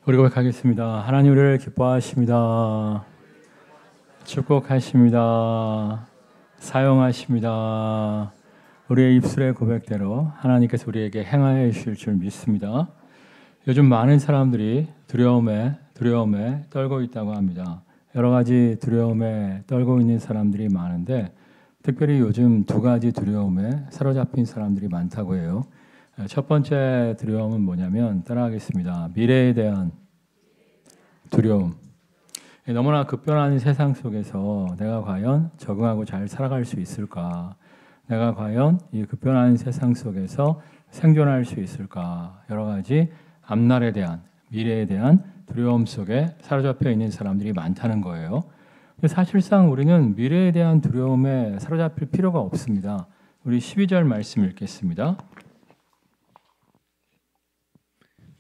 우리 고백하겠습니다. 하나님 우리를 기뻐하십니다. 축복하십니다. 사용하십니다. 우리의 입술의 고백대로 하나님께서 우리에게 행하여 주실 줄 믿습니다. 요즘 많은 사람들이 두려움에 떨고 있다고 합니다. 여러 가지 두려움에 떨고 있는 사람들이 많은데 특별히 요즘 두 가지 두려움에 사로잡힌 사람들이 많다고 해요. 첫 번째 두려움은 뭐냐면 따라하겠습니다. 미래에 대한 두려움. 너무나 급변하는 세상 속에서 내가 과연 적응하고 잘 살아갈 수 있을까? 내가 과연 이 급변하는 세상 속에서 생존할 수 있을까? 여러 가지 앞날에 대한, 미래에 대한 두려움 속에 사로잡혀 있는 사람들이 많다는 거예요. 사실상 우리는 미래에 대한 두려움에 사로잡힐 필요가 없습니다. 우리 12절 말씀 읽겠습니다.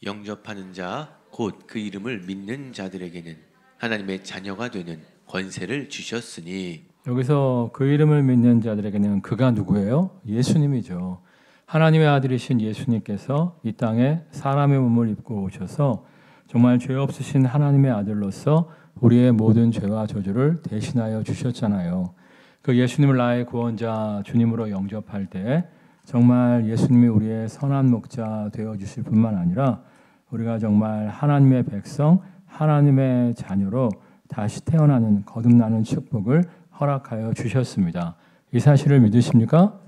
영접하는 자 곧 그 이름을 믿는 자들에게는 하나님의 자녀가 되는 권세를 주셨으니. 여기서 그 이름을 믿는 자들에게는 그가 누구예요? 예수님이죠. 하나님의 아들이신 예수님께서 이 땅에 사람의 몸을 입고 오셔서 정말 죄 없으신 하나님의 아들로서 우리의 모든 죄와 저주를 대신하여 주셨잖아요. 그 예수님을 나의 구원자 주님으로 영접할 때 정말 예수님이 우리의 선한 목자 되어 주실 뿐만 아니라 우리가 정말 하나님의 백성, 하나님의 자녀로 다시 태어나는 거듭나는 축복을 허락하여 주셨습니다. 이 사실을 믿으십니까?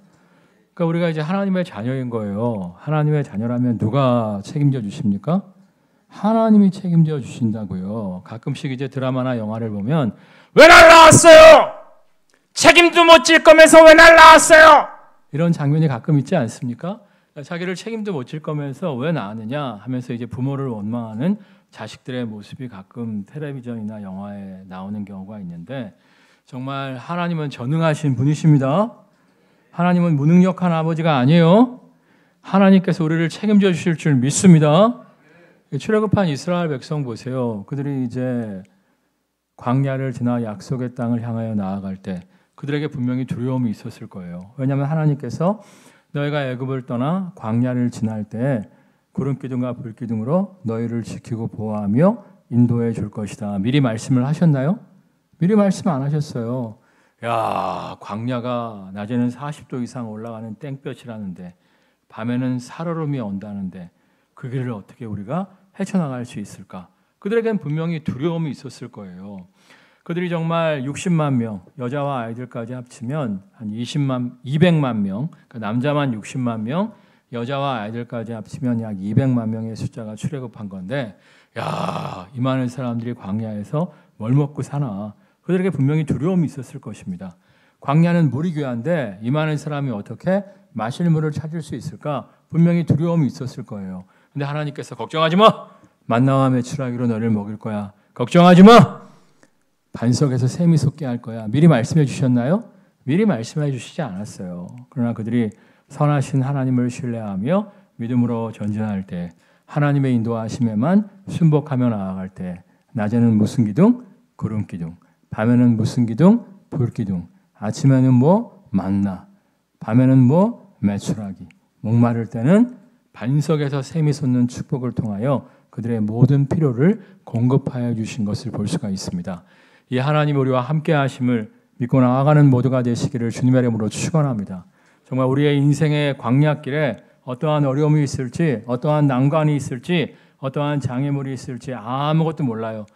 그러니까 우리가 이제 하나님의 자녀인 거예요. 하나님의 자녀라면 누가 책임져 주십니까? 하나님이 책임져 주신다고요. 가끔씩 이제 드라마나 영화를 보면 왜 날 낳았어요? 책임도 못 질 거면서 왜 날 낳았어요? 이런 장면이 가끔 있지 않습니까? 자기를 책임도 못 질 거면서 왜 낳았느냐 하면서 이제 부모를 원망하는 자식들의 모습이 가끔 텔레비전이나 영화에 나오는 경우가 있는데 정말 하나님은 전능하신 분이십니다. 하나님은 무능력한 아버지가 아니에요. 하나님께서 우리를 책임져 주실 줄 믿습니다. 출애굽한 이스라엘 백성 보세요. 그들이 이제 광야를 지나 약속의 땅을 향하여 나아갈 때 그들에게 분명히 두려움이 있었을 거예요. 왜냐하면 하나님께서 너희가 애굽을 떠나 광야를 지날 때 구름 기둥과 불 기둥으로 너희를 지키고 보호하며 인도해 줄 것이다. 미리 말씀을 하셨나요? 미리 말씀 안 하셨어요. 야, 광야가 낮에는 40도 이상 올라가는 땡볕이라는데 밤에는 살얼음이 온다는데 그 길을 어떻게 우리가 헤쳐나갈 수 있을까? 그들에겐 분명히 두려움이 있었을 거예요. 그들이 정말 60만 명, 여자와 아이들까지 합치면 한 200만 명, 그러니까 남자만 60만 명, 여자와 아이들까지 합치면 약 200만 명의 숫자가 출애굽한 건데 야, 이 많은 사람들이 광야에서 뭘 먹고 사나? 그들에게 분명히 두려움이 있었을 것입니다. 광야는 물이 귀한데 이 많은 사람이 어떻게 마실 물을 찾을 수 있을까? 분명히 두려움이 있었을 거예요. 근데 하나님께서 걱정하지 마! 만나와 메추라기로 너를 먹일 거야. 걱정하지 마! 반석에서 샘이 솟게 할 거야. 미리 말씀해 주셨나요? 미리 말씀해 주시지 않았어요. 그러나 그들이 선하신 하나님을 신뢰하며 믿음으로 전진할 때 하나님의 인도하심에만 순복하며 나아갈 때 낮에는 무슨 기둥? 구름 기둥. 밤에는 무슨 기둥? 불 기둥. 아침에는 뭐? 만나. 밤에는 뭐? 메추라기. 목마를 때는 반석에서 샘이 솟는 축복을 통하여 그들의 모든 필요를 공급하여 주신 것을 볼 수가 있습니다. 이 하나님 우리와 함께 하심을 믿고 나아가는 모두가 되시기를 주님의 이름으로 축원합니다. 정말 우리의 인생의 광야길에 어떠한 어려움이 있을지, 어떠한 난관이 있을지, 어떠한 장애물이 있을지 아무것도 몰라요.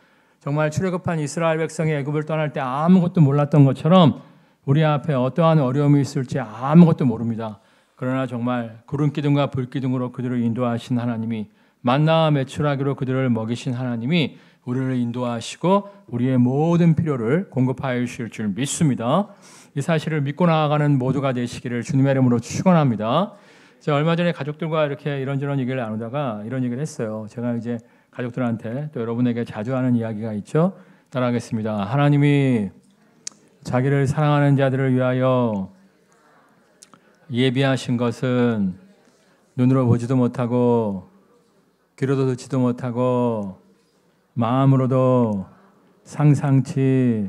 정말 출애굽한 이스라엘 백성이 애굽을 떠날 때 아무것도 몰랐던 것처럼 우리 앞에 어떠한 어려움이 있을지 아무것도 모릅니다. 그러나 정말 구름 기둥과 불 기둥으로 그들을 인도하신 하나님이 만나와 메추라기로 그들을 먹이신 하나님이 우리를 인도하시고 우리의 모든 필요를 공급하여 주실 줄 믿습니다. 이 사실을 믿고 나아가는 모두가 되시기를 주님의 이름으로 축원합니다. 제가 얼마 전에 가족들과 이렇게 이런저런 얘기를 나누다가 이런 얘기를 했어요. 제가 이제 가족들한테 또 여러분에게 자주 하는 이야기가 있죠. 따라하겠습니다. 하나님이 자기를 사랑하는 자들을 위하여 예비하신 것은 눈으로 보지도 못하고 귀로도 듣지도 못하고 마음으로도 상상치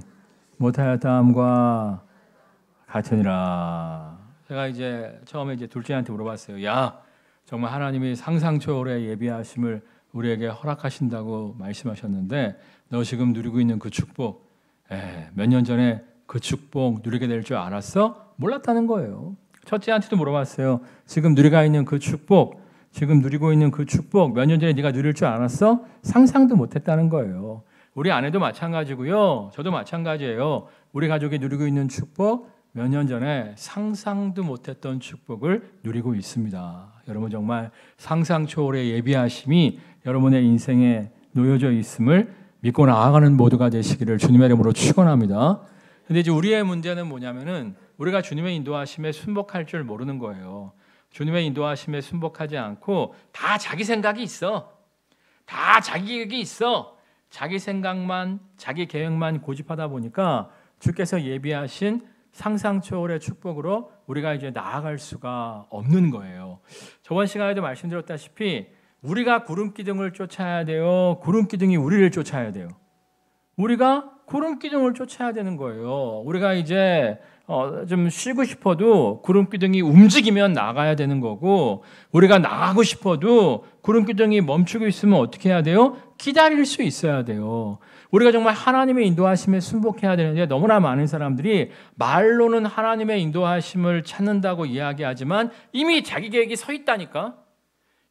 못하였다함과 같으니라. 제가 이제 처음에 이제 둘째한테 물어봤어요. 야, 정말 하나님이 상상 초월의 예비하심을 우리에게 허락하신다고 말씀하셨는데 너 지금 누리고 있는 그 축복, 몇 년 전에 그 축복 누리게 될 줄 알았어? 몰랐다는 거예요. 첫째한테도 물어봤어요. 지금 누리고 있는 그 축복, 지금 누리고 있는 그 축복 몇 년 전에 네가 누릴 줄 알았어? 상상도 못했다는 거예요. 우리 아내도 마찬가지고요. 저도 마찬가지예요. 우리 가족이 누리고 있는 축복 몇 년 전에 상상도 못했던 축복을 누리고 있습니다. 여러분 정말 상상 초월의 예비하심이 여러분의 인생에 놓여져 있음을 믿고 나아가는 모두가 되시기를 주님의 이름으로 축원합니다. 근데 이제 우리의 문제는 뭐냐면은 우리가 주님의 인도하심에 순복할 줄 모르는 거예요. 주님의 인도하심에 순복하지 않고 다 자기 생각이 있어. 다 자기 계획이 있어. 자기 생각만, 자기 계획만 고집하다 보니까 주께서 예비하신 상상 초월의 축복으로 우리가 이제 나아갈 수가 없는 거예요. 저번 시간에도 말씀드렸다시피 우리가 구름기둥을 쫓아야 돼요. 구름기둥이 우리를 쫓아야 돼요. 우리가 구름기둥을 쫓아야 되는 거예요. 우리가 이제 좀 쉬고 싶어도 구름기둥이 움직이면 나가야 되는 거고, 우리가 나가고 싶어도 구름기둥이 멈추고 있으면 어떻게 해야 돼요? 기다릴 수 있어야 돼요. 우리가 정말 하나님의 인도하심에 순복해야 되는데 너무나 많은 사람들이 말로는 하나님의 인도하심을 찾는다고 이야기하지만 이미 자기 계획이 서 있다니까.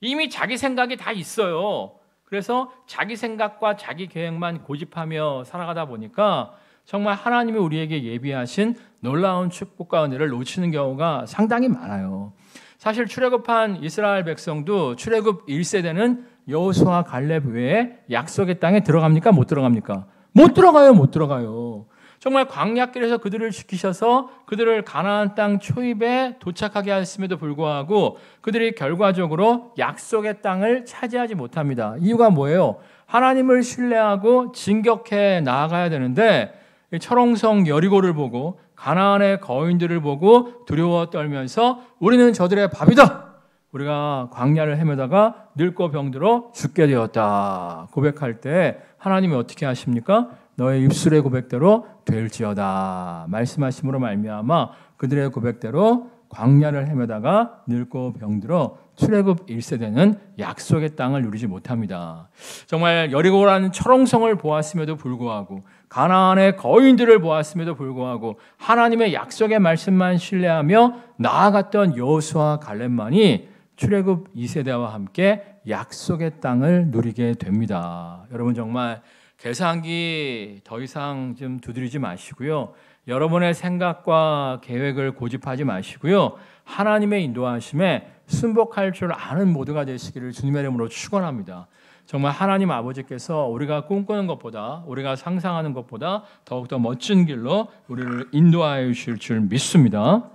이미 자기 생각이 다 있어요. 그래서 자기 생각과 자기 계획만 고집하며 살아가다 보니까 정말 하나님이 우리에게 예비하신 놀라운 축복과 은혜를 놓치는 경우가 상당히 많아요. 사실 출애굽한 이스라엘 백성도 출애굽 1세대는 여호수아 갈렙 외에 약속의 땅에 들어갑니까? 못 들어갑니까? 못 들어가요. 못 들어가요. 정말 광야길에서 그들을 지키셔서 그들을 가나안 땅 초입에 도착하게 하였음에도 불구하고 그들이 결과적으로 약속의 땅을 차지하지 못합니다. 이유가 뭐예요? 하나님을 신뢰하고 진격해 나아가야 되는데 철옹성 여리고를 보고 가나안의 거인들을 보고 두려워 떨면서 우리는 저들의 밥이다. 우리가 광야를 헤매다가 늙고 병들어 죽게 되었다 고백할 때 하나님이 어떻게 하십니까? 너의 입술의 고백대로 될지어다 말씀하심으로 말미암아 그들의 고백대로 광야를 헤매다가 늙고 병들어 출애굽 1세대는 약속의 땅을 누리지 못합니다. 정말 여리고라는 철옹성을 보았음에도 불구하고 가나안의 거인들을 보았음에도 불구하고 하나님의 약속의 말씀만 신뢰하며 나아갔던 여호수아 갈렙만이 출애굽 2세대와 함께 약속의 땅을 누리게 됩니다. 여러분 정말 계산기 더 이상 좀 두드리지 마시고요. 여러분의 생각과 계획을 고집하지 마시고요. 하나님의 인도하심에 순복할 줄 아는 모두가 되시기를 주님의 이름으로 축원합니다. 정말 하나님 아버지께서 우리가 꿈꾸는 것보다 우리가 상상하는 것보다 더욱더 멋진 길로 우리를 인도하여 주실 줄 믿습니다.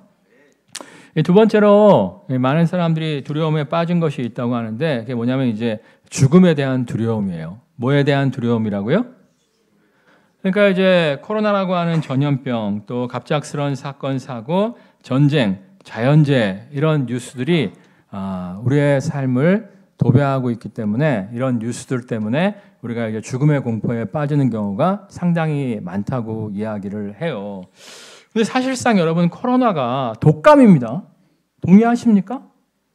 두 번째로 많은 사람들이 두려움에 빠진 것이 있다고 하는데 그게 뭐냐면 이제 죽음에 대한 두려움이에요. 뭐에 대한 두려움이라고요? 그러니까 이제 코로나라고 하는 전염병, 또 갑작스러운 사건, 사고, 전쟁, 자연재해 이런 뉴스들이 우리의 삶을 도배하고 있기 때문에 이런 뉴스들 때문에 우리가 이제 죽음의 공포에 빠지는 경우가 상당히 많다고 이야기를 해요. 근데 사실상 여러분 코로나가 독감입니다. 동의하십니까?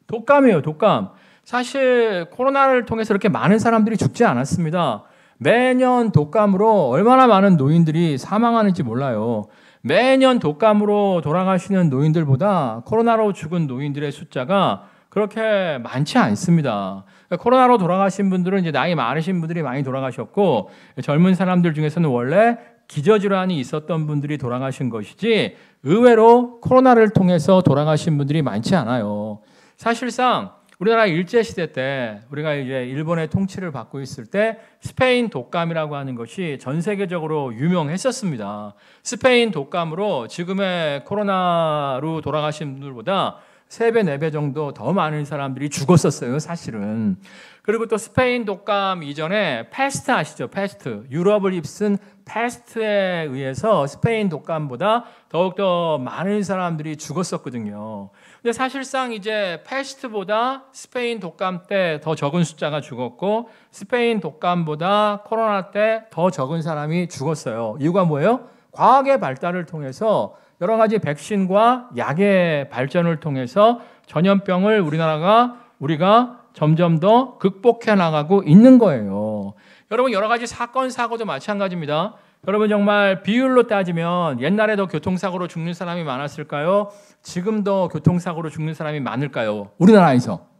독감이에요, 독감. 사실 코로나를 통해서 이렇게 많은 사람들이 죽지 않았습니다. 매년 독감으로 얼마나 많은 노인들이 사망하는지 몰라요. 매년 독감으로 돌아가시는 노인들보다 코로나로 죽은 노인들의 숫자가 그렇게 많지 않습니다. 코로나로 돌아가신 분들은 이제 나이 많으신 분들이 많이 돌아가셨고 젊은 사람들 중에서는 원래 기저질환이 있었던 분들이 돌아가신 것이지 의외로 코로나를 통해서 돌아가신 분들이 많지 않아요. 사실상 우리나라 일제시대 때 우리가 이제 일본의 통치를 받고 있을 때 스페인 독감이라고 하는 것이 전 세계적으로 유명했었습니다. 스페인 독감으로 지금의 코로나로 돌아가신 분들보다 3배, 4배 정도 더 많은 사람들이 죽었었어요, 사실은. 그리고 또 스페인 독감 이전에 패스트 아시죠? 패스트. 유럽을 휩쓴 패스트에 의해서 스페인 독감보다 더욱더 많은 사람들이 죽었었거든요. 근데 사실상 이제 패스트보다 스페인 독감 때 더 적은 숫자가 죽었고 스페인 독감보다 코로나 때 더 적은 사람이 죽었어요. 이유가 뭐예요? 과학의 발달을 통해서 여러 가지 백신과 약의 발전을 통해서 전염병을 우리가 점점 더 극복해 나가고 있는 거예요. 여러분 여러 가지 사건 사고도 마찬가지입니다. 여러분 정말 비율로 따지면 옛날에 더 교통사고로 죽는 사람이 많았을까요? 지금 더 교통사고로 죽는 사람이 많을까요? 우리나라에서.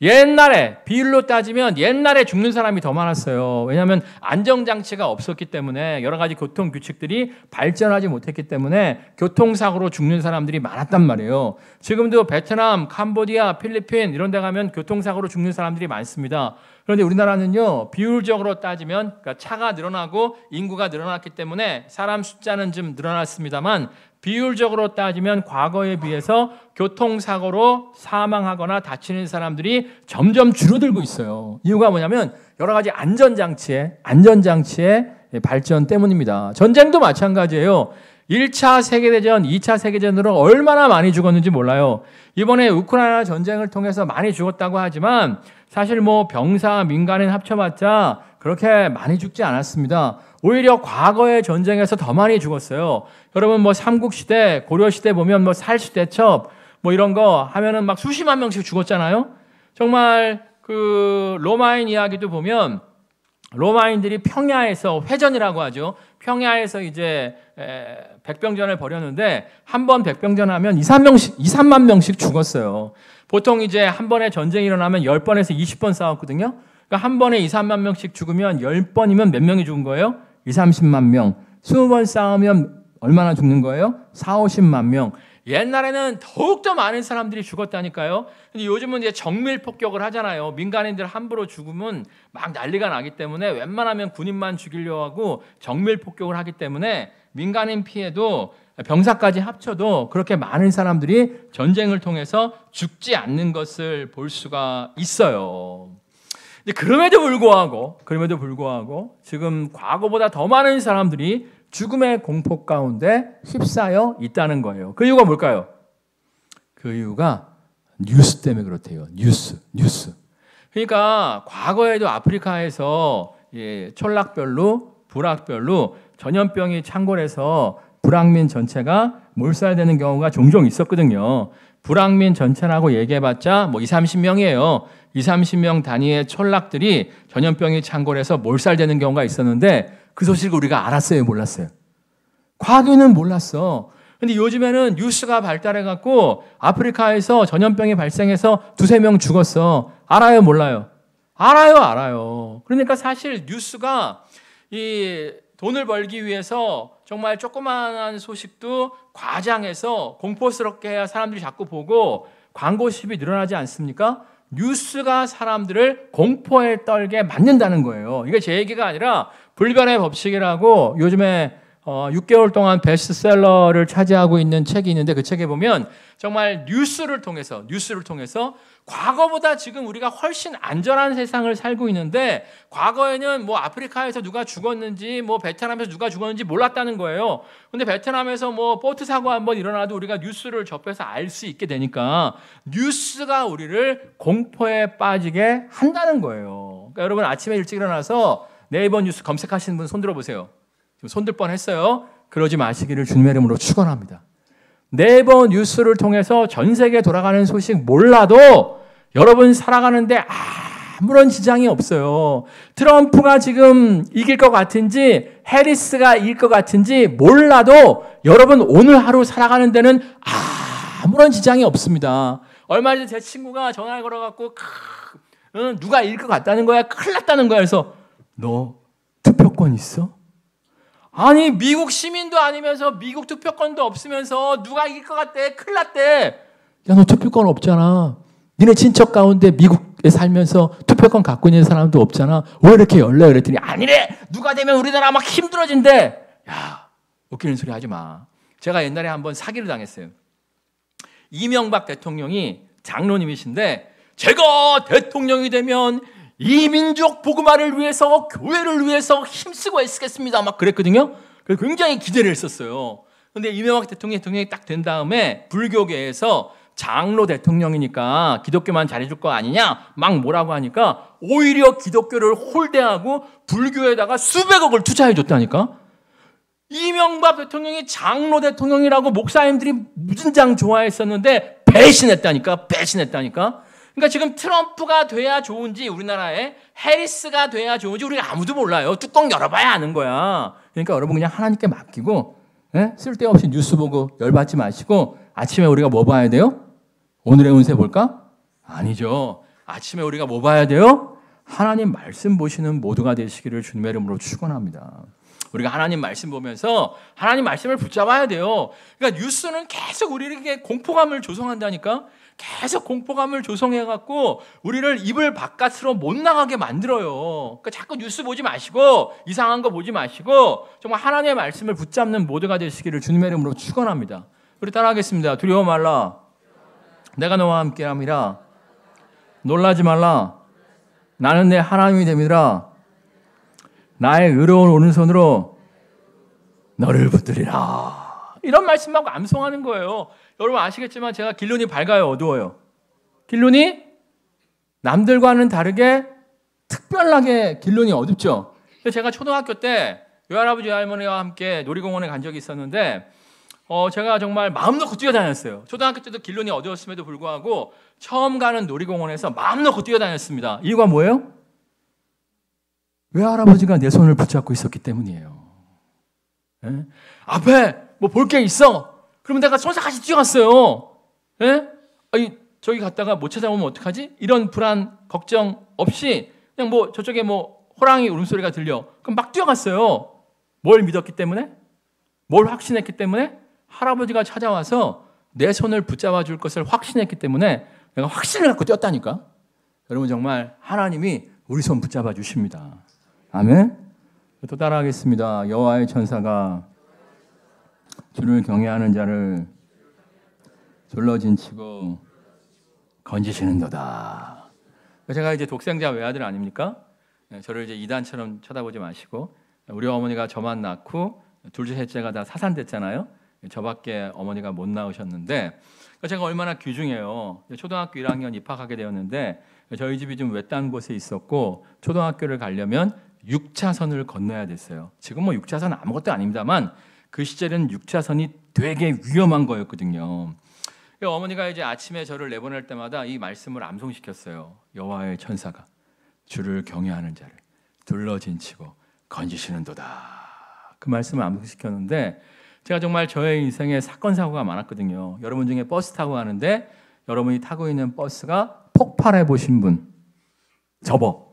옛날에 비율로 따지면 옛날에 죽는 사람이 더 많았어요. 왜냐하면 안전장치가 없었기 때문에 여러 가지 교통규칙들이 발전하지 못했기 때문에 교통사고로 죽는 사람들이 많았단 말이에요. 지금도 베트남, 캄보디아, 필리핀 이런 데 가면 교통사고로 죽는 사람들이 많습니다. 그런데 우리나라는요, 비율적으로 따지면 그러니까 차가 늘어나고 인구가 늘어났기 때문에 사람 숫자는 좀 늘어났습니다만 비율적으로 따지면 과거에 비해서 교통사고로 사망하거나 다치는 사람들이 점점 줄어들고 있어요. 이유가 뭐냐면 여러 가지 안전장치의 발전 때문입니다. 전쟁도 마찬가지예요. 1차 세계대전, 2차 세계대전으로 얼마나 많이 죽었는지 몰라요. 이번에 우크라이나 전쟁을 통해서 많이 죽었다고 하지만 사실 뭐 병사, 민간인 합쳐봤자 그렇게 많이 죽지 않았습니다. 오히려 과거의 전쟁에서 더 많이 죽었어요. 여러분 뭐 삼국시대, 고려시대 보면 뭐 살수대첩 뭐 이런 거 하면은 막 수십만 명씩 죽었잖아요. 정말 그 로마인 이야기도 보면 로마인들이 평야에서 회전이라고 하죠. 평야에서 이제 백병전을 벌였는데 한 번 백병전하면 2, 3만 명씩 죽었어요. 보통 이제 한 번에 전쟁이 일어나면 10번에서 20번 싸웠거든요. 그러니까 한 번에 2, 3만 명씩 죽으면 10번이면 몇 명이 죽은 거예요? 2, 30만 명. 20번 싸우면 얼마나 죽는 거예요? 4, 50만 명. 옛날에는 더욱더 많은 사람들이 죽었다니까요. 근데 요즘은 이제 정밀 폭격을 하잖아요. 민간인들 함부로 죽으면 막 난리가 나기 때문에 웬만하면 군인만 죽이려고 하고 정밀 폭격을 하기 때문에 민간인 피해도 병사까지 합쳐도 그렇게 많은 사람들이 전쟁을 통해서 죽지 않는 것을 볼 수가 있어요. 그럼에도 불구하고 지금 과거보다 더 많은 사람들이 죽음의 공포 가운데 휩싸여 있다는 거예요. 그 이유가 뭘까요? 그 이유가 뉴스 때문에 그렇대요. 뉴스. 그러니까 과거에도 아프리카에서 촌락별로, 부락별로 전염병이 창궐해서 불황민 전체가 몰살되는 경우가 종종 있었거든요. 불황민 전체라고 얘기해봤자 뭐 20, 30명이에요. 20, 30명 단위의 촌락들이 전염병이 창궐해서 몰살되는 경우가 있었는데 그 소식을 우리가 알았어요, 몰랐어요? 과거에는 몰랐어. 근데 요즘에는 뉴스가 발달해갖고 아프리카에서 전염병이 발생해서 2, 3명 죽었어. 알아요, 몰라요? 알아요. 그러니까 사실 뉴스가 이 돈을 벌기 위해서 정말 조그마한 소식도 과장해서 공포스럽게 해야 사람들이 자꾸 보고 광고십이 늘어나지 않습니까? 뉴스가 사람들을 공포에 떨게 만든다는 거예요. 이게 제 얘기가 아니라 불변의 법칙이라고 요즘에 6개월 동안 베스트셀러를 차지하고 있는 책이 있는데 그 책에 보면 정말 뉴스를 통해서 과거보다 지금 우리가 훨씬 안전한 세상을 살고 있는데 과거에는 뭐 아프리카에서 누가 죽었는지 뭐 베트남에서 누가 죽었는지 몰랐다는 거예요. 근데 베트남에서 뭐 보트 사고 한번 일어나도 우리가 뉴스를 접해서 알 수 있게 되니까 뉴스가 우리를 공포에 빠지게 한다는 거예요. 그러니까 여러분 아침에 일찍 일어나서 네이버 뉴스 검색하시는 분 손 들어보세요. 지금 손들 뻔했어요. 그러지 마시기를 주님의 이름으로 축원합니다. 네이버 뉴스를 통해서 전 세계 돌아가는 소식 몰라도 여러분 살아가는데 아무런 지장이 없어요. 트럼프가 지금 이길 것 같은지 해리스가 이길 것 같은지 몰라도 여러분 오늘 하루 살아가는 데는 아무런 지장이 없습니다. 얼마 전에 제 친구가 전화를 걸어갖고 누가 이길 것 같다는 거야. 큰일 났다는 거야. 그래서 너 투표권 있어? 아니 미국 시민도 아니면서 미국 투표권도 없으면서 누가 이길 것 같대? 큰일 났대. 야, 너 투표권 없잖아. 니네 친척 가운데 미국에 살면서 투표권 갖고 있는 사람도 없잖아. 왜 이렇게 열래? 그랬더니 아니래. 누가 되면 우리나라 막 힘들어진대. 야, 웃기는 소리 하지 마. 제가 옛날에 한번 사기를 당했어요. 이명박 대통령이 장로님이신데 제가 대통령이 되면 이민족 복음화를 위해서 교회를 위해서 힘쓰고 애쓰겠습니다. 막 그랬거든요. 그래서 굉장히 기대를 했었어요. 그런데 이명박 대통령이 딱 된 다음에 불교계에서 장로 대통령이니까 기독교만 잘해줄 거 아니냐 막 뭐라고 하니까 오히려 기독교를 홀대하고 불교에다가 수백억을 투자해줬다니까. 이명박 대통령이 장로 대통령이라고 목사님들이 무진장 좋아했었는데 배신했다니까. 그러니까 지금 트럼프가 돼야 좋은지 우리나라에 해리스가 돼야 좋은지 우리가 아무도 몰라요. 뚜껑 열어봐야 아는 거야. 그러니까 여러분 그냥 하나님께 맡기고 쓸데없이 뉴스 보고 열받지 마시고 아침에 우리가 뭐 봐야 돼요? 오늘의 운세 볼까? 아니죠. 아침에 우리가 뭐 봐야 돼요? 하나님 말씀 보시는 모두가 되시기를 주님의 이름으로 축원합니다. 우리가 하나님 말씀 보면서 하나님 말씀을 붙잡아야 돼요. 그러니까 뉴스는 계속 우리에게 공포감을 조성한다니까. 계속 공포감을 조성해갖고 우리를 이불 바깥으로 못 나가게 만들어요. 그러니까 자꾸 뉴스 보지 마시고 이상한 거 보지 마시고 정말 하나님의 말씀을 붙잡는 모두가 되시기를 주님의 이름으로 축원합니다. 우리 따라하겠습니다. 두려워 말라. 내가 너와 함께함이라. 놀라지 말라. 나는 내 하나님이 됨이라. 나의 의로운 오른손으로 너를 붙들리라. 이런 말씀하고 암송하는 거예요. 여러분 아시겠지만 제가 길눈이 밝아요, 어두워요? 길눈이 남들과는 다르게 특별하게 길눈이 어둡죠. 제가 초등학교 때 외할아버지 외할머니와 함께 놀이공원에 간 적이 있었는데 제가 정말 마음 놓고 뛰어다녔어요. 초등학교 때도 길눈이 어두웠음에도 불구하고 처음 가는 놀이공원에서 마음 놓고 뛰어다녔습니다. 이유가 뭐예요? 외할아버지가 내 손을 붙잡고 있었기 때문이에요. 예? 앞에 뭐 볼 게 있어. 그러면 내가 손사같이 뛰어갔어요. 예? 아니, 저기 갔다가 못 찾아오면 어떡하지? 이런 불안, 걱정 없이 그냥 뭐 저쪽에 뭐 호랑이 울음소리가 들려. 그럼 막 뛰어갔어요. 뭘 믿었기 때문에? 뭘 확신했기 때문에? 할아버지가 찾아와서 내 손을 붙잡아 줄 것을 확신했기 때문에 내가 확신을 갖고 뛰었다니까. 여러분 정말 하나님이 우리 손 붙잡아 주십니다. 아멘. 또 따라하겠습니다. 여호와의 천사가 주를 경외하는 자를 둘러진치고 건지시는도다. 제가 이제 독생자 외아들 아닙니까? 저를 이제 이단처럼 쳐다보지 마시고 우리 어머니가 저만 낳고 둘째 셋째가 다 사산됐잖아요. 저밖에 어머니가 못 낳으셨는데 제가 얼마나 귀중해요. 초등학교 1학년 입학하게 되었는데 저희 집이 좀 외딴 곳에 있었고 초등학교를 가려면 6차선을 건너야 됐어요. 지금 뭐 6차선 아무것도 아닙니다만 그 시절에는 6차선이 되게 위험한 거였거든요. 어머니가 이제 아침에 저를 내보낼 때마다 이 말씀을 암송시켰어요. 여호와의 천사가 주를 경외하는 자를 둘러진치고 건지시는도다. 그 말씀을 암송시켰는데 제가 정말 저의 인생에 사건 사고가 많았거든요. 여러분 중에 버스 타고 가는데 여러분이 타고 있는 버스가 폭발해 보신 분 접어.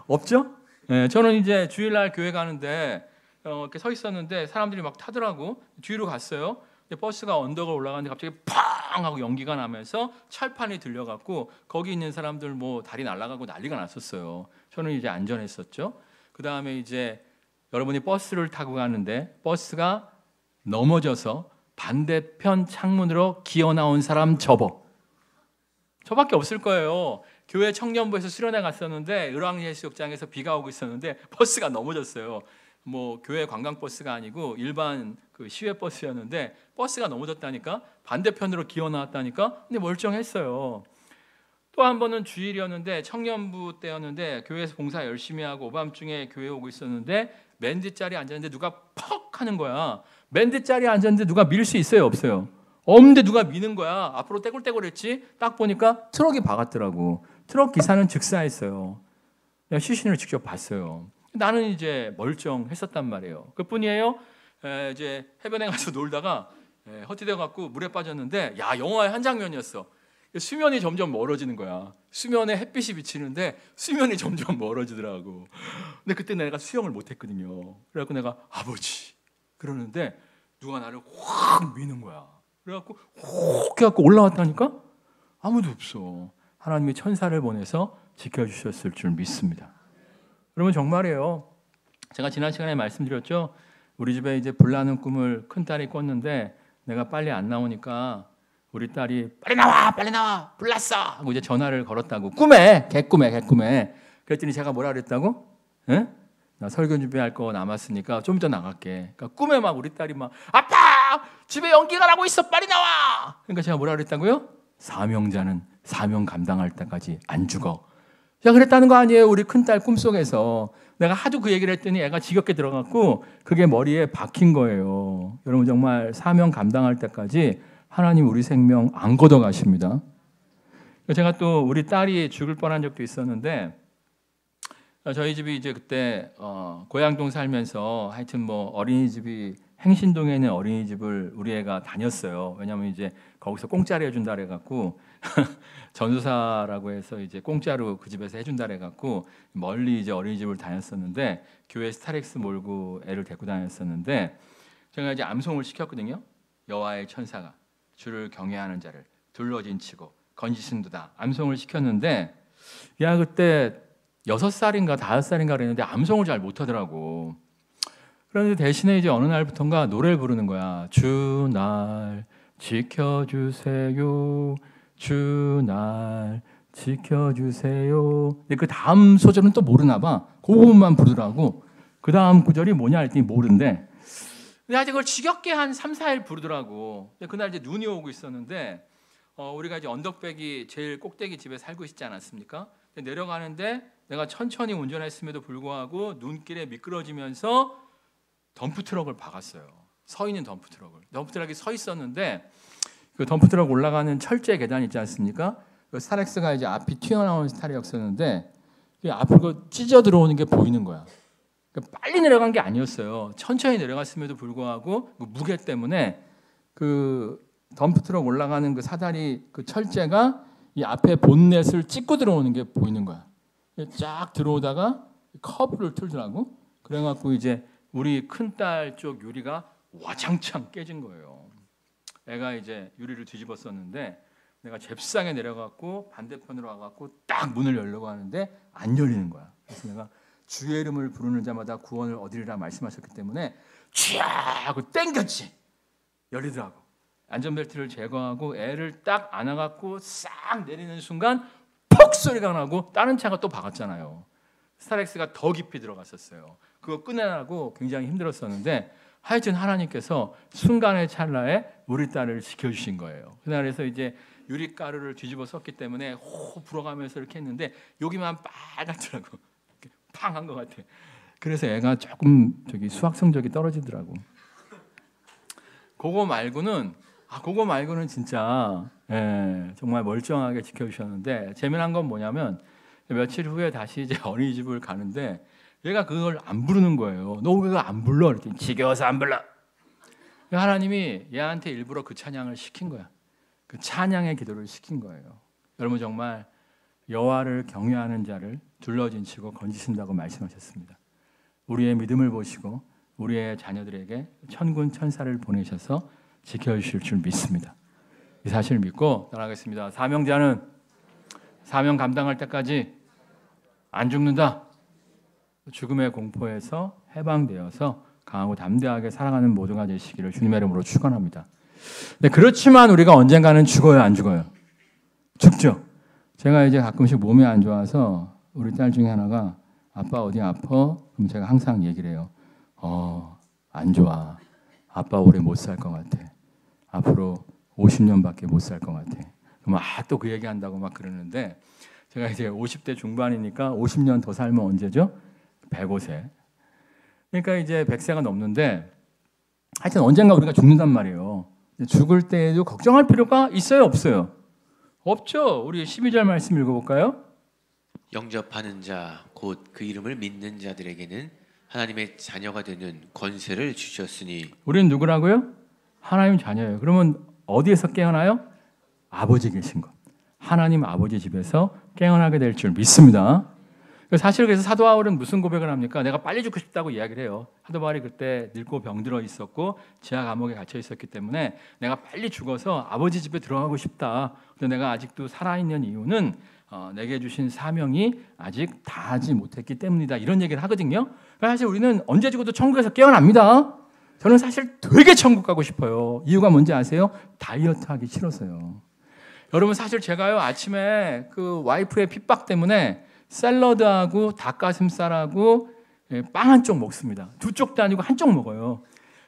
없죠? 네, 저는 이제 주일날 교회 가는데 이렇게 서 있었는데 사람들이 막 타더라고. 뒤로 갔어요. 버스가 언덕을 올라가는데 갑자기 팡 하고 연기가 나면서 철판이 들려갖고 거기 있는 사람들 뭐 다리 날아가고 난리가 났었어요. 저는 이제 안전했었죠. 그 다음에 이제 여러분이 버스를 타고 가는데 버스가 넘어져서 반대편 창문으로 기어 나온 사람 접어. 저밖에 없을 거예요. 교회 청년부에서 수련회 갔었는데 을왕예수욕장에서 비가 오고 있었는데 버스가 넘어졌어요. 뭐 교회 관광버스가 아니고 일반 그 시외버스였는데 버스가 넘어졌다니까. 반대편으로 기어 나왔다니까. 근데 멀쩡했어요. 또 한 번은 주일이었는데 청년부 때였는데 교회에서 봉사 열심히 하고 오밤중에 교회 오고 있었는데 맨 뒷자리에 앉았는데 누가 퍽 하는 거야. 맨 뒷자리에 앉았는데 누가 밀 수 있어요? 없어요? 없는데 누가 미는 거야. 앞으로 떼굴떼굴했지. 딱 보니까 트럭이 박았더라고. 트럭 기사는 즉사했어요. 내가 시신을 직접 봤어요. 나는 이제 멀쩡했었단 말이에요. 그뿐이에요. 이제 해변에 가서 놀다가 헛디뎌 갖고 물에 빠졌는데 야, 영화의 한 장면이었어. 수면이 점점 멀어지는 거야. 수면에 햇빛이 비치는데 수면이 점점 멀어지더라고. 근데 그때 내가 수영을 못했거든요. 그래갖고 내가 아버지 그러는데 누가 나를 확 미는 거야. 그래갖고 혹 해갖고 올라왔다니까. 아무도 없어. 하나님이 천사를 보내서 지켜주셨을 줄 믿습니다. 여러분 정말이에요. 제가 지난 시간에 말씀드렸죠. 우리 집에 이제 불나는 꿈을 큰딸이 꿨는데 내가 빨리 안 나오니까 우리 딸이 빨리 나와 불났어 하고 이제 전화를 걸었다고. 개꿈에. 그랬더니 제가 뭐라 그랬다고? 에? 나 설교 준비할 거 남았으니까 좀 이따 나갈게. 그러니까 꿈에 막 우리 딸이 막 아빠 집에 연기가 나고 있어 빨리 나와. 그러니까 제가 뭐라 그랬다고요? 사명자는 사명 감당할 때까지 안 죽어. 제가 그랬다는 거 아니에요. 우리 큰딸 꿈속에서 내가 하도 그 얘기를 했더니 애가 지겹게 들어갔고 그게 머리에 박힌 거예요. 여러분 정말 사명 감당할 때까지 하나님 우리 생명 안 걷어가십니다. 제가 또 우리 딸이 죽을 뻔한 적도 있었는데 저희 집이 이제 그때 고양동 살면서 하여튼 뭐 어린이집이 행신동에 있는 어린이집을 우리 애가 다녔어요. 왜냐하면 이제 거기서 공짜로 해준다 그래갖고 전도사라고 해서 이제 공짜로 그 집에서 해준다 그래갖고 멀리 이제 어린이집을 다녔었는데 교회 스타렉스 몰고 애를 데리고 다녔었는데 제가 이제 암송을 시켰거든요. 여호와의 천사가 주를 경외하는 자를 둘러진 치고 건지신도다 암송을 시켰는데 야 그때 6살인가 5살인가 그랬는데 암송을 잘 못하더라고. 그런데 대신에 이제 어느 날부터인가 노래를 부르는 거야. 주 날 지켜주세요. 주 날 지켜주세요. 근데 그 다음 소절은 또 모르나 봐. 그 부분만 부르더라고. 그 다음 구절이 뭐냐 했더니 모른대. 근데 아직 그걸 지겹게 한 3, 4일 부르더라고. 근데 그날 이제 눈이 오고 있었는데 우리가 이제 언덕배기 제일 꼭대기 집에 살고 있지 않았습니까? 근데 내려가는데 내가 천천히 운전했음에도 불구하고 눈길에 미끄러지면서 덤프트럭을 박았어요. 서 있는 덤프트럭이 서 있었는데 그 덤프트럭 올라가는 철제 계단 있지 않습니까? 그 스타렉스가 이제 앞이 튀어나오는 스타렉스였는데 앞으로 찢어 들어오는 게 보이는 거야. 그러니까 빨리 내려간 게 아니었어요. 천천히 내려갔음에도 불구하고 그 무게 때문에 그 덤프트럭 올라가는 그 사다리 그 철제가 이 앞에 본넷을 찍고 들어오는 게 보이는 거야. 쫙 들어오다가 커브를 틀더라고. 그래갖고 이제 우리 큰딸 쪽 유리가 와장창 깨진 거예요. 애가 이제 유리를 뒤집었었는데 내가 잽싸게 내려갔고 반대편으로 와갖고 딱 문을 열려고 하는데 안 열리는 거야. 그래서 내가 주의 이름을 부르는 자마다 구원을 얻으리라 말씀하셨기 때문에 쥐야 하고 땡겼지. 열리더라고. 안전벨트를 제거하고 애를 딱 안아갖고 싹 내리는 순간 퍽 소리가 나고 다른 차가 또 박았잖아요. 스타렉스가 더 깊이 들어갔었어요. 그거 꺼내라고 굉장히 힘들었었는데 하여튼 하나님께서 순간의 찰나에 우리 딸을 지켜주신 거예요. 그래서 이제 유리가루를 뒤집어 썼기 때문에 호 불어가면서 이렇게 했는데 여기만 빨갛더라고. 팡한 것 같아. 그래서 애가 조금 수학 성적이 떨어지더라고. 그거 말고는 진짜 정말 멀쩡하게 지켜주셨는데 재미난 건 뭐냐면 며칠 후에 다시 이제 어린이집을 가는데 얘가 그걸 안 부르는 거예요. 너 왜 안 불러? 그랬더니 지겨워서 안 불러. 하나님이 얘한테 일부러 그 찬양을 시킨 거야. 그 찬양의 기도를 시킨 거예요. 여러분 정말 여호와를 경외하는 자를 둘러진 치고 건지신다고 말씀하셨습니다. 우리의 믿음을 보시고 우리의 자녀들에게 천군 천사를 보내셔서 지켜주실 줄 믿습니다. 이 사실을 믿고 따라가겠습니다. 사명자는 사명 감당할 때까지 안 죽는다. 죽음의 공포에서 해방되어서 강하고 담대하게 살아가는 모두가 되시기를 주님의 이름으로 축원합니다. 네, 그렇지만 우리가 언젠가는 죽어요, 안 죽어요? 죽죠. 제가 이제 가끔씩 몸이 안 좋아서 우리 딸 중에 하나가 아빠 어디 아파? 그럼 제가 항상 얘기를 해요. 안 좋아. 아빠 오래 못 살 것 같아. 앞으로 50년밖에 못 살 것 같아. 그럼 또 그 얘기한다고 막 그러는데 제가 이제 50대 중반이니까 50년 더 살면 언제죠? 105세. 그러니까 이제 100세가 넘는데 하여튼 언젠가 우리가 죽는단 말이에요. 죽을 때에도 걱정할 필요가 있어요, 없어요? 없죠. 우리 12절 말씀 읽어볼까요? 영접하는 자 곧 그 이름을 믿는 자들에게는 하나님의 자녀가 되는 권세를 주셨으니. 우리는 누구라고요? 하나님 자녀예요. 그러면 어디에서 깨어나요? 아버지 계신 것. 하나님 아버지 집에서 깨어나게 될 줄 믿습니다. 사실 그래서 사도 바울은 무슨 고백을 합니까? 내가 빨리 죽고 싶다고 이야기를 해요. 사도 바울이 그때 늙고 병들어 있었고 지하 감옥에 갇혀 있었기 때문에 내가 빨리 죽어서 아버지 집에 들어가고 싶다. 근데 내가 아직도 살아있는 이유는 내게 주신 사명이 아직 다하지 못했기 때문이다. 이런 얘기를 하거든요. 사실 우리는 언제 죽어도 천국에서 깨어납니다. 저는 사실 되게 천국 가고 싶어요. 이유가 뭔지 아세요? 다이어트 하기 싫어서요. 여러분 사실 제가요 아침에 그 와이프의 핍박 때문에 샐러드하고 닭가슴살하고 빵 한 쪽 먹습니다. 두 쪽도 아니고 한 쪽 먹어요.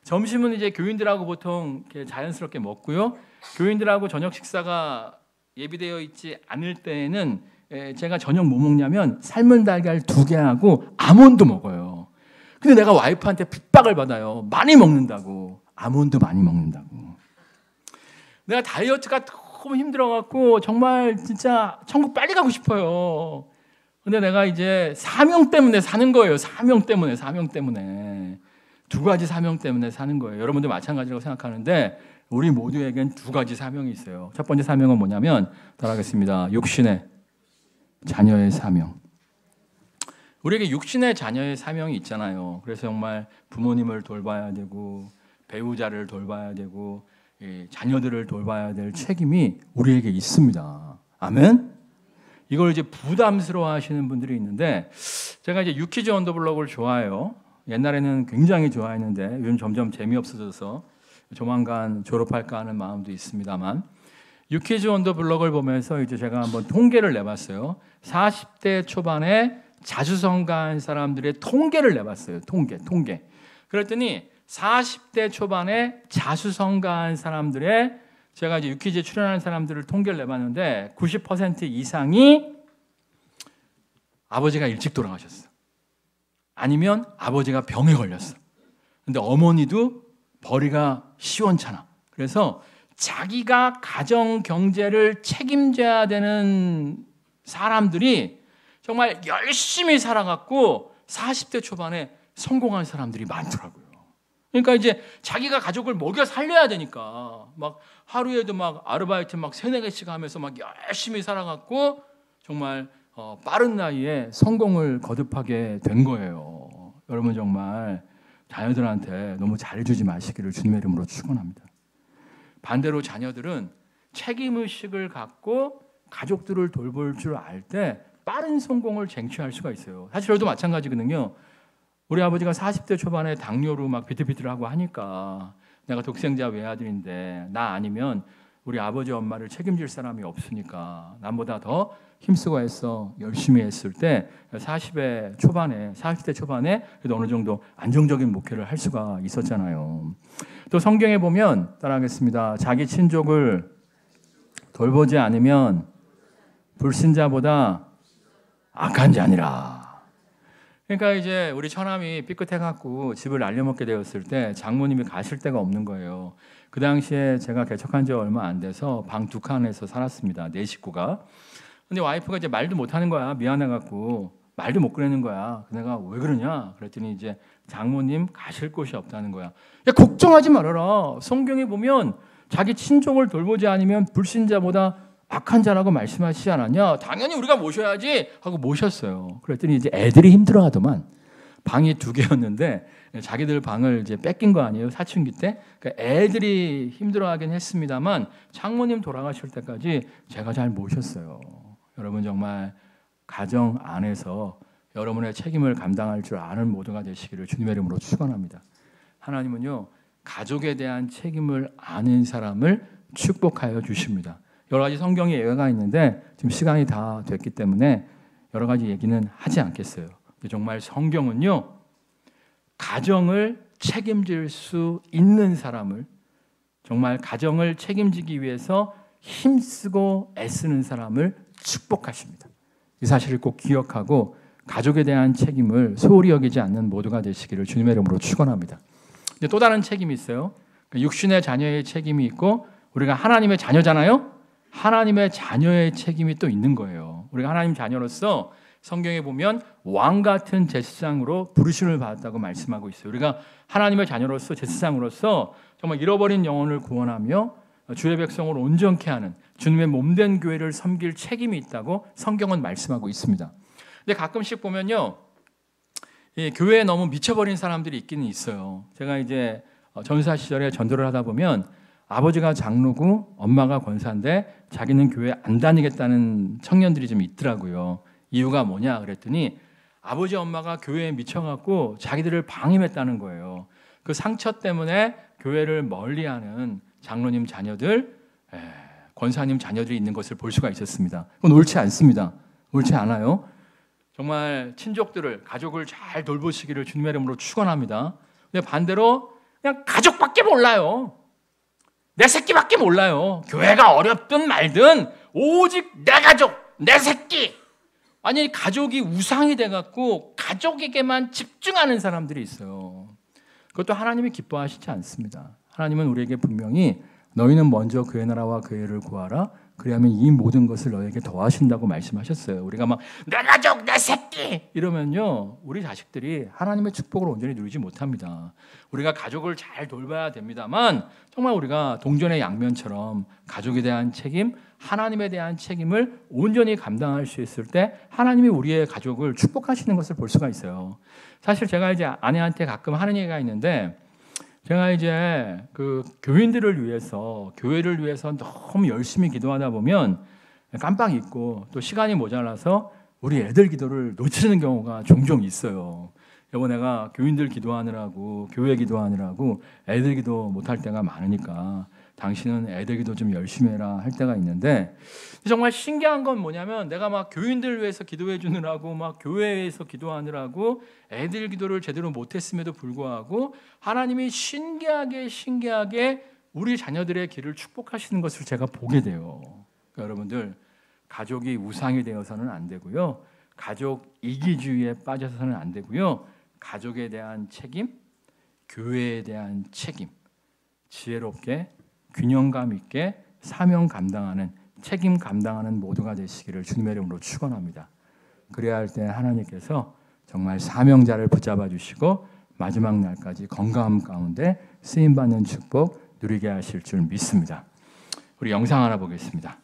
점심은 이제 교인들하고 보통 자연스럽게 먹고요. 교인들하고 저녁 식사가 예비되어 있지 않을 때에는 제가 저녁 뭐 먹냐면 삶은 달걀 2개하고 아몬드 먹어요. 근데 내가 와이프한테 핍박을 받아요. 많이 먹는다고. 아몬드 많이 먹는다고. 내가 다이어트가 너무 힘들어갖고 정말 진짜 천국 빨리 가고 싶어요. 근데 내가 이제 사명 때문에 사는 거예요. 사명 때문에. 두 가지 사명 때문에 사는 거예요. 여러분들 마찬가지라고 생각하는데 우리 모두에겐 두 가지 사명이 있어요. 첫 번째 사명은 뭐냐면 따라하겠습니다. 육신의 자녀의 사명. 우리에게 육신의 자녀의 사명이 있잖아요. 그래서 정말 부모님을 돌봐야 되고 배우자를 돌봐야 되고 자녀들을 돌봐야 될 책임이 우리에게 있습니다. 아멘? 이걸 이제 부담스러워 하시는 분들이 있는데 제가 이제 유키즈 언더블럭을 좋아해요. 옛날에는 굉장히 좋아했는데 요즘 점점 재미없어져서 조만간 졸업할까 하는 마음도 있습니다만 유키즈 언더블럭을 보면서 이제 제가 한번 통계를 내봤어요. 40대 초반에 자수성가한 사람들의 통계를 내봤어요. 통계. 그랬더니 40대 초반에 자수성가한 사람들의 제가 이제 유퀴즈에 출연하는 사람들을 통계를 내봤는데 90% 이상이 아버지가 일찍 돌아가셨어. 아니면 아버지가 병에 걸렸어. 근데 어머니도 벌이가 시원찮아. 그래서 자기가 가정 경제를 책임져야 되는 사람들이 정말 열심히 살아갖고 40대 초반에 성공한 사람들이 많더라고요. 그러니까 이제 자기가 가족을 먹여 살려야 되니까 막 하루에도 막 아르바이트 막 3-4개씩 하면서 막 열심히 살아갖고 정말 빠른 나이에 성공을 거듭하게 된 거예요. 여러분 정말 자녀들한테 너무 잘해주지 마시기를 주님의 이름으로 축원합니다. 반대로 자녀들은 책임의식을 갖고 가족들을 돌볼 줄 알 때 빠른 성공을 쟁취할 수가 있어요. 사실 저도 마찬가지거든요. 우리 아버지가 40대 초반에 당뇨로 막 비틀비틀하고 하니까 내가 독생자 외아들인데 나 아니면 우리 아버지 엄마를 책임질 사람이 없으니까 남보다 더 힘쓰고 했어 열심히 했을 때 40대 초반에 그래도 어느 정도 안정적인 목회를 할 수가 있었잖아요. 또 성경에 보면 따라하겠습니다. 자기 친족을 돌보지 않으면 불신자보다 악한 자니라. 그러니까 이제 우리 처남이 삐끗해갖고 집을 날려먹게 되었을 때 장모님이 가실 데가 없는 거예요. 그 당시에 제가 개척한 지 얼마 안 돼서 방 2칸에서 살았습니다. 4식구가. 근데 와이프가 이제 말도 못하는 거야. 미안해갖고 말도 못 꺼내는 거야. 내가 왜 그러냐? 그랬더니 이제 장모님 가실 곳이 없다는 거야. 야, 걱정하지 말아라. 성경에 보면 자기 친족을 돌보지 않으면 불신자보다 악한 자라고 말씀하시지 않았냐? 당연히 우리가 모셔야지 하고 모셨어요. 그랬더니 이제 애들이 힘들어하더만. 방이 2개였는데 자기들 방을 이제 뺏긴 거 아니에요? 사춘기 때. 그러니까 애들이 힘들어하긴 했습니다만 장모님 돌아가실 때까지 제가 잘 모셨어요. 여러분 정말 가정 안에서 여러분의 책임을 감당할 줄 아는 모두가 되시기를 주님의 이름으로 축원합니다. 하나님은요 가족에 대한 책임을 아는 사람을 축복하여 주십니다. 여러 가지 성경의 예외가 있는데 지금 시간이 다 됐기 때문에 여러 가지 얘기는 하지 않겠어요. 정말 성경은요 가정을 책임질 수 있는 사람을 정말 가정을 책임지기 위해서 힘쓰고 애쓰는 사람을 축복하십니다. 이 사실을 꼭 기억하고 가족에 대한 책임을 소홀히 여기지 않는 모두가 되시기를 주님의 이름으로 축원합니다. 근데 또 다른 책임이 있어요. 육신의 자녀의 책임이 있고 우리가 하나님의 자녀잖아요. 하나님의 자녀의 책임이 또 있는 거예요. 우리가 하나님 자녀로서 성경에 보면 왕 같은 제사장으로 부르심을 받았다고 말씀하고 있어요. 우리가 하나님의 자녀로서 제사장으로서 정말 잃어버린 영혼을 구원하며 주의 백성을 온전케 하는 주님의 몸된 교회를 섬길 책임이 있다고 성경은 말씀하고 있습니다. 근데 가끔씩 보면요, 교회에 너무 미쳐버린 사람들이 있기는 있어요. 제가 이제 전사 시절에 전도를 하다 보면 아버지가 장로고 엄마가 권사인데 자기는 교회 안 다니겠다는 청년들이 좀 있더라고요. 이유가 뭐냐 그랬더니 아버지 엄마가 교회에 미쳐갖고 자기들을 방임했다는 거예요. 그 상처 때문에 교회를 멀리하는 장로님 자녀들, 권사님 자녀들이 있는 것을 볼 수가 있었습니다. 그건 옳지 않습니다. 옳지 않아요. 정말 친족들을, 가족을 잘 돌보시기를 주님의 이름으로 축원합니다. 근데 반대로 그냥 가족밖에 몰라요. 내 새끼밖에 몰라요. 교회가 어렵든 말든 오직 내 가족, 내 새끼. 아니 가족이 우상이 돼갖고 가족에게만 집중하는 사람들이 있어요. 그것도 하나님이 기뻐하시지 않습니다. 하나님은 우리에게 분명히 너희는 먼저 그의 나라와 그의 의를 구하라. 그리하면 이 모든 것을 너에게 더하신다고 말씀하셨어요. 우리가 막 내 가족, 내 새끼 이러면요, 우리 자식들이 하나님의 축복을 온전히 누리지 못합니다. 우리가 가족을 잘 돌봐야 됩니다만 정말 우리가 동전의 양면처럼 가족에 대한 책임, 하나님에 대한 책임을 온전히 감당할 수 있을 때 하나님이 우리의 가족을 축복하시는 것을 볼 수가 있어요. 사실 제가 이제 아내한테 가끔 하는 얘기가 있는데, 제가 이제 그 교인들을 위해서, 교회를 위해서 너무 열심히 기도하다 보면 깜빡 잊고 또 시간이 모자라서 우리 애들 기도를 놓치는 경우가 종종 있어요. 여보, 내가 교인들 기도하느라고, 교회 기도하느라고 애들 기도 못할 때가 많으니까 당신은 애들 기도 좀 열심히 해라 할 때가 있는데, 정말 신기한 건 뭐냐면 내가 막 교인들 위해서 기도해 주느라고 막 교회에서 기도하느라고 애들 기도를 제대로 못했음에도 불구하고 하나님이 신기하게 우리 자녀들의 길을 축복하시는 것을 제가 보게 돼요. 그러니까 여러분들, 가족이 우상이 되어서는 안 되고요, 가족 이기주의에 빠져서는 안 되고요, 가족에 대한 책임, 교회에 대한 책임, 지혜롭게 균형감 있게 사명 감당하는, 책임 감당하는 모두가 되시기를 주님의 이름으로 축원합니다. 그래야 할 때 하나님께서 정말 사명자를 붙잡아 주시고 마지막 날까지 건강함 가운데 쓰임받는 축복 누리게 하실 줄 믿습니다. 우리 영상 하나 보겠습니다.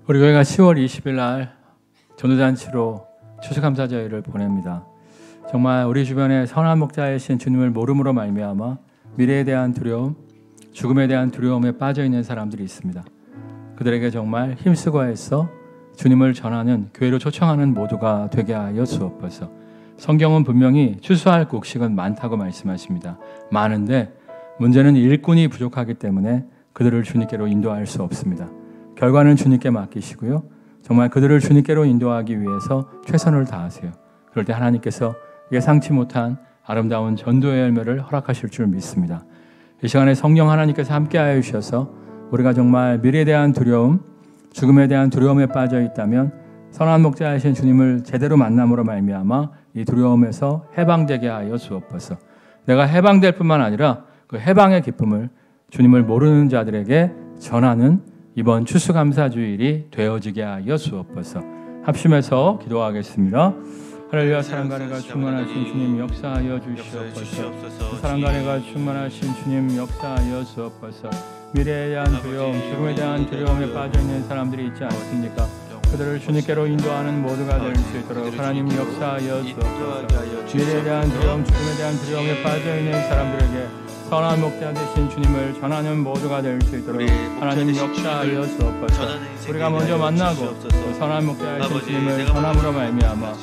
우리 교회가 10월 20일 날 전도잔치로 추수감사절을 보냅니다. 정말 우리 주변에 선한 목자이신 주님을 모름으로 말미암아 미래에 대한 두려움, 죽음에 대한 두려움에 빠져 있는 사람들이 있습니다. 그들에게 정말 힘쓰고 애써 주님을 전하는, 교회로 초청하는 모두가 되게 하여 주옵소서. 성경은 분명히 추수할 곡식은 많다고 말씀하십니다. 많은데 문제는 일꾼이 부족하기 때문에 그들을 주님께로 인도할 수 없습니다. 결과는 주님께 맡기시고요, 정말 그들을 주님께로 인도하기 위해서 최선을 다하세요. 그럴 때 하나님께서 예상치 못한 아름다운 전도의 열매를 허락하실 줄 믿습니다. 이 시간에 성령 하나님께서 함께하여 주셔서 우리가 정말 미래에 대한 두려움, 죽음에 대한 두려움에 빠져 있다면 선한 목자이신 주님을 제대로 만남으로 말미암아 이 두려움에서 해방되게 하여 주옵소서. 내가 해방될 뿐만 아니라 그 해방의 기쁨을 주님을 모르는 자들에게 전하는 이번 추수감사주일이 되어지게 하여 주옵소서. 합심해서 기도하겠습니다. 할렐루야. 사랑과 은혜가 충만하신 주님 역사하여 주시옵소서. 사랑과 은혜가 충만하신 주님 역사하여 주옵소서. 미래에 대한 두려움, 죽음에 대한 두려움에 빠져있는 사람들이 있지 않습니까? 그들을 주님께로 인도하는 모두가 될 수 있도록 하나님 역사하여 주옵소서. 미래에 대한 두려움, 죽음에 대한 두려움에 빠져있는 사람들에게 선한 목자 되신 주님을 전하는 모두가 될 수 있도록 하나님 역사하여 주옵소서. 우리가 먼저 만나고 선한 목자 되신 주님을 전함으로 말미암아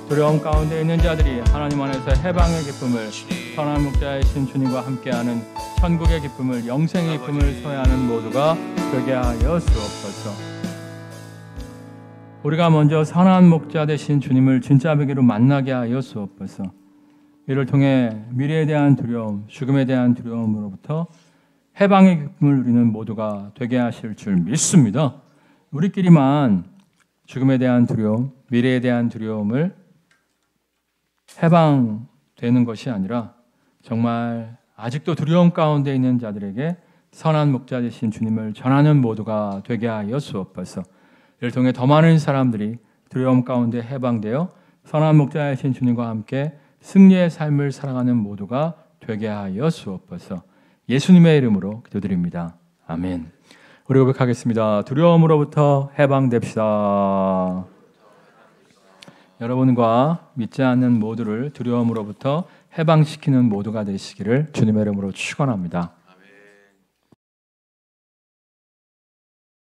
두려움 가운데 있는 자들이 하나님 안에서 해방의 기쁨을, 선한 목자이신 주님과 함께하는 천국의 기쁨을, 영생의 기쁨을 소유하는 모두가 되게 하여 주옵소서. 우리가 먼저 선한 목자 되신 주님을 진짜 베개로 만나게 하여 주옵소서. 이를 통해 미래에 대한 두려움, 죽음에 대한 두려움으로부터 해방의 기쁨을 누리는 모두가 되게 하실 줄 믿습니다. 우리끼리만 죽음에 대한 두려움, 미래에 대한 두려움을 해방되는 것이 아니라 정말 아직도 두려움 가운데 있는 자들에게 선한 목자 되신 주님을 전하는 모두가 되게 하여 주옵소서. 이를 통해 더 많은 사람들이 두려움 가운데 해방되어 선한 목자 되신 주님과 함께 승리의 삶을 살아가는 모두가 되게 하여 주옵소서. 예수님의 이름으로 기도드립니다. 아멘. 우리 고백하겠습니다. 두려움으로부터 해방됩시다. 여러분과 믿지 않는 모두를 두려움으로부터 해방시키는 모두가 되시기를 주님의 이름으로 축원합니다.